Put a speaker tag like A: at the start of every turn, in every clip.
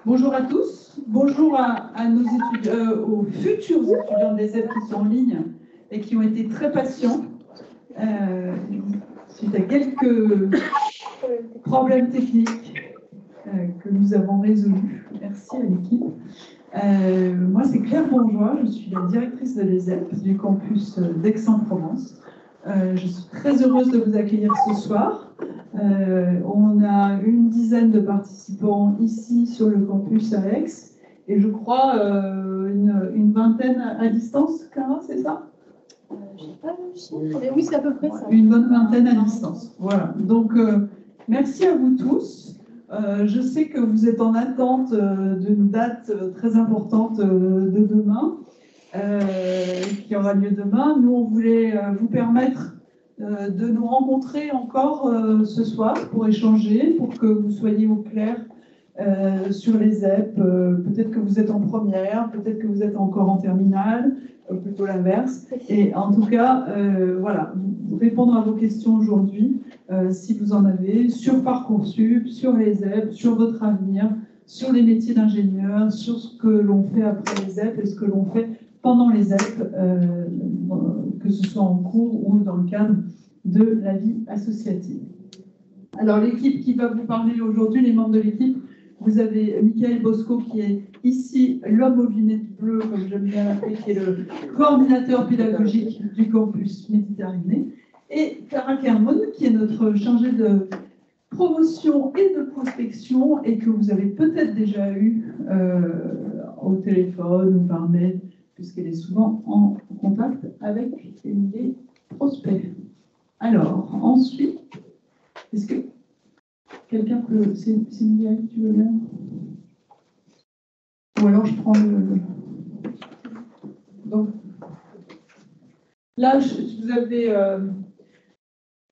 A: Bonjour à tous, bonjour à nos étudiants, aux futurs étudiants de l'ESSEP qui sont en ligne et qui ont été très patients suite à quelques problèmes techniques que nous avons résolus. Merci à l'équipe. Moi, c'est Claire Bourgeois, je suis la directrice de l'ESSEP du campus d'Aix-en-Provence. Je suis très heureuse de vous accueillir ce soir. On a une dizaine de participants ici sur le campus à Aix et je crois une vingtaine à distance, Clara, c'est ça?
B: Je n'ai pas le chiffre, mais oui, c'est à peu près ça.
A: Une bonne vingtaine à distance. Voilà. Donc, merci à vous tous. Je sais que vous êtes en attente d'une date très importante de demain, qui aura lieu demain. Nous, on voulait vous permettre de nous rencontrer encore ce soir pour échanger, pour que vous soyez au clair sur les ZEP. Peut-être que vous êtes en première, peut-être que vous êtes encore en terminale, plutôt l'inverse. Et en tout cas, voilà, répondre à vos questions aujourd'hui, si vous en avez, sur Parcoursup, sur les ZEP, sur votre avenir, sur les métiers d'ingénieur, sur ce que l'on fait après les ZEP et ce que l'on fait pendant les ZEP, que ce soit en cours ou dans le cadre de la vie associative. Alors l'équipe qui va vous parler aujourd'hui, les membres de l'équipe, vous avez Michael Bosco qui est ici l'homme aux lunettes bleues, comme j'aime bien l'appeler, qui est le coordinateur pédagogique du campus Méditerranée, et Clara Kermon qui est notre chargée de promotion et de prospection et que vous avez peut-être déjà eu au téléphone ou par mail, puisqu'elle est souvent en contact avec les prospects. Alors, ensuite, est-ce que quelqu'un peut... C'est Miguel, tu veux bien? Ou alors je prends le... Donc, là, vous avez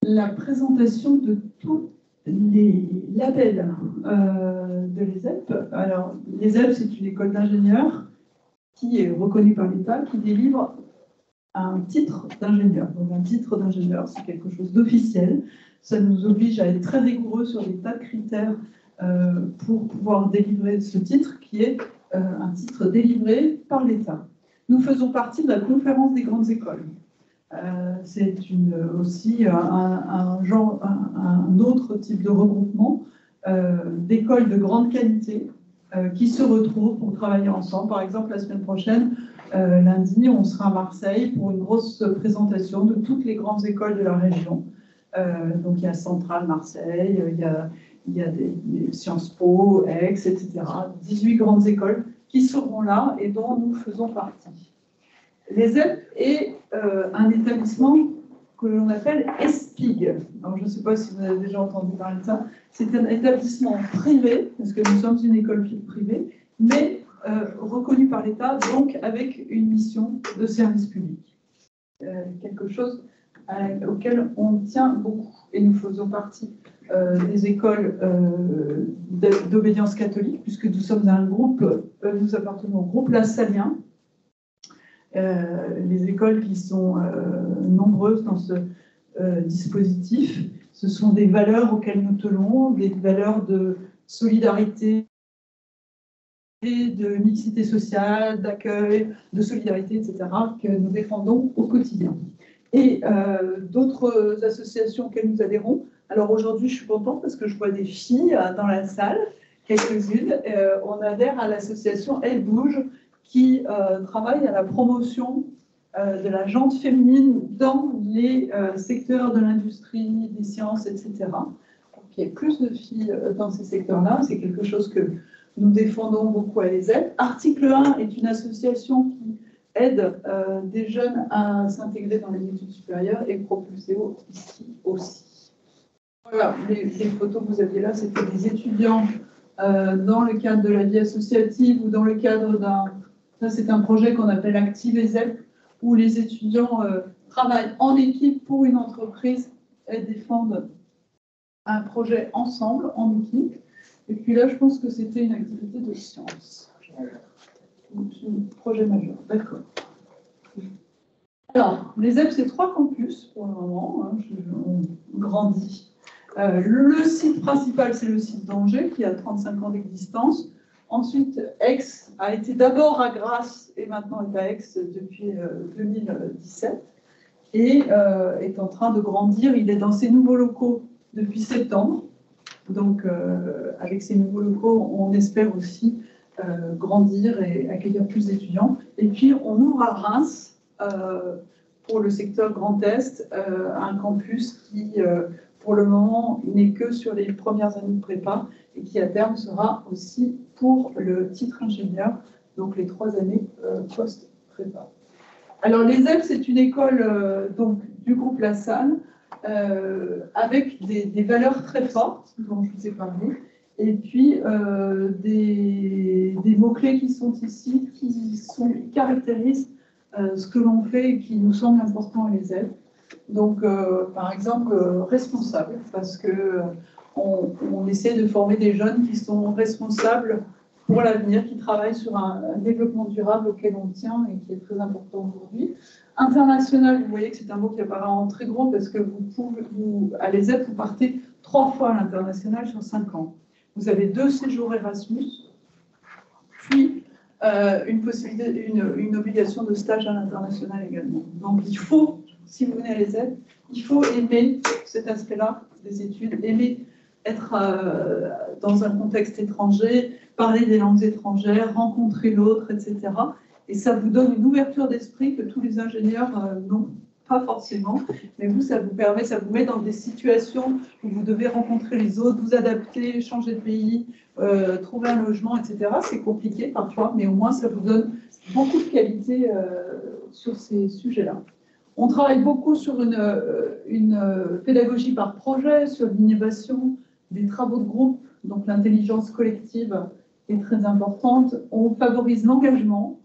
A: la présentation de tous les labels de l'ESSEP. Alors, l'ESSEP, c'est une école d'ingénieurs qui est reconnue par l'État, qui délivre un titre d'ingénieur. Donc un titre d'ingénieur, c'est quelque chose d'officiel. Ça nous oblige à être très rigoureux sur des tas de critères pour pouvoir délivrer ce titre, qui est un titre délivré par l'État. Nous faisons partie de la conférence des grandes écoles. C'est aussi un autre type de regroupement d'écoles de grande qualité qui se retrouvent pour travailler ensemble. Par exemple, la semaine prochaine, lundi, on sera à Marseille pour une grosse présentation de toutes les grandes écoles de la région. Donc, il y a Centrale Marseille, il y a des Sciences Po, Aix, etc. 18 grandes écoles qui seront là et dont nous faisons partie. L'ESSEP est un établissement que l'on appelle ESPIG. Alors, je ne sais pas si vous avez déjà entendu parler de ça. C'est un établissement privé, parce que nous sommes une école privée, mais reconnu par l'État, donc avec une mission de service public. Quelque chose auquel on tient beaucoup. Et nous faisons partie des écoles d'obédience catholique, puisque nous sommes un groupe, nous appartenons au groupe lassalien. Les écoles qui sont nombreuses dans ce dispositif, ce sont des valeurs auxquelles nous tenons, des valeurs de solidarité, de mixité sociale, d'accueil, de solidarité, etc., que nous défendons au quotidien. Et d'autres associations auxquelles nous adhérons. Alors aujourd'hui, je suis contente parce que je vois des filles dans la salle, quelques-unes. On adhère à l'association Elle Bouge, qui travaille à la promotion de la gente féminine dans les secteurs de l'industrie, des sciences, etc. Pour qu'il y ait plus de filles dans ces secteurs-là, c'est quelque chose que nous défendons beaucoup à l'ESSEP. Article 1 est une association qui aide des jeunes à s'intégrer dans les études supérieures et Propulseo ici aussi. Voilà, les photos que vous aviez là, c'était des étudiants dans le cadre de la vie associative ou dans le cadre d'un... Ça, c'est un projet qu'on appelle Active ESSEP, où les étudiants travaillent en équipe pour une entreprise et défendent un projet ensemble, en équipe. Et puis là, je pense que c'était une activité de science. Un projet majeur, d'accord. Alors, l'ESSEP, c'est 3 campus pour le moment. On grandit. Le site principal, c'est le site d'Angers, qui a 35 ans d'existence. Ensuite, Aix a été d'abord à Grasse et maintenant est à Aix depuis 2017 et est en train de grandir. Il est dans ses nouveaux locaux depuis septembre. Donc, avec ces nouveaux locaux, on espère aussi grandir et accueillir plus d'étudiants. Et puis, on ouvre à Reims, pour le secteur Grand Est, un campus qui, pour le moment, n'est que sur les premières années de prépa et qui, à terme, sera aussi pour le titre ingénieur, donc les 3 années post-prépa. Alors, les ELF, c'est une école donc, du groupe La Salle, avec des valeurs très fortes, dont je vous ai parlé, et puis des mots-clés qui sont ici, qui caractérisent ce que l'on fait et qui nous semble important à les ELF. Donc, par exemple, responsable, parce qu'on essaie de former des jeunes qui sont responsables pour l'avenir, qui travaillent sur un développement durable auquel on tient et qui est très important aujourd'hui. International, vous voyez que c'est un mot qui apparaît en très gros parce que à l'ESEP, vous partez 3 fois à l'international sur 5 ans. Vous avez 2 séjours Erasmus, puis une obligation de stage à l'international également. Donc il faut, si vous venez à l'ESEP, il faut aimer cet aspect-là des études, aimer être dans un contexte étranger, parler des langues étrangères, rencontrer l'autre, etc. Et ça vous donne une ouverture d'esprit que tous les ingénieurs n'ont pas forcément. Mais vous, ça vous permet, ça vous met dans des situations où vous devez rencontrer les autres, vous adapter, changer de pays, trouver un logement, etc. C'est compliqué parfois, mais au moins ça vous donne beaucoup de qualité sur ces sujets-là. On travaille beaucoup sur une pédagogie par projet, sur l'innovation, des travaux de groupe, donc l'intelligence collective est très importante. On favorise l'engagement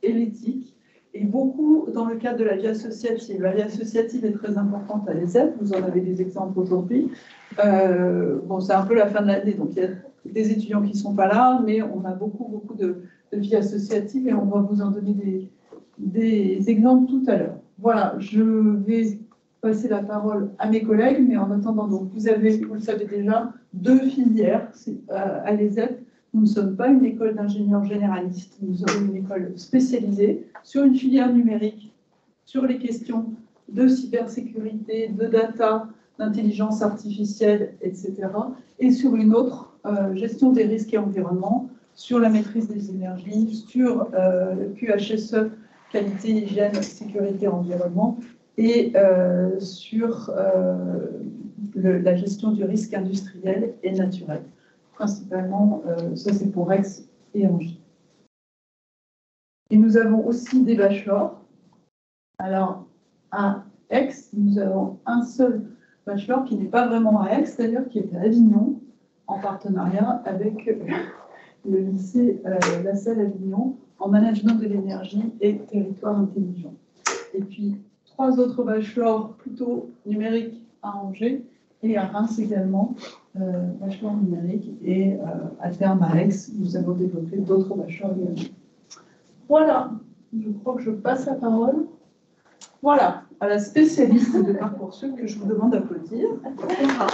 A: et l'éthique, et beaucoup dans le cadre de la vie associative. La vie associative est très importante à l'ESEP, vous en avez des exemples aujourd'hui. Bon, c'est un peu la fin de l'année, donc il y a des étudiants qui ne sont pas là, mais on a beaucoup de vie associative et on va vous en donner des exemples tout à l'heure. Voilà, je vais passer la parole à mes collègues, mais en attendant, donc, vous le savez déjà, 2 filières à l'ESEP. Nous ne sommes pas une école d'ingénieurs généralistes, nous sommes une école spécialisée sur une filière numérique, sur les questions de cybersécurité, de data, d'intelligence artificielle, etc. Et sur une autre, gestion des risques et environnement, sur la maîtrise des énergies, sur le QHSE, qualité, hygiène, sécurité, environnement, et sur la gestion du risque industriel et naturel. Principalement, ça c'est pour Aix et Angers. Et nous avons aussi des bachelors. Alors, à Aix, nous avons un seul bachelor qui n'est pas vraiment à Aix, c'est-à-dire qui est à Avignon, en partenariat avec le lycée La Salle Avignon, en management de l'énergie et territoire intelligent. Et puis, 3 autres bachelors plutôt numériques à Angers et à Reims également, bachelor numérique, et à terme à Aix, nous allons développer d'autres bachelors également. Voilà, je crois que je passe la parole. Voilà, à la spécialiste de Parcoursup que je vous demande d'applaudir. Voilà.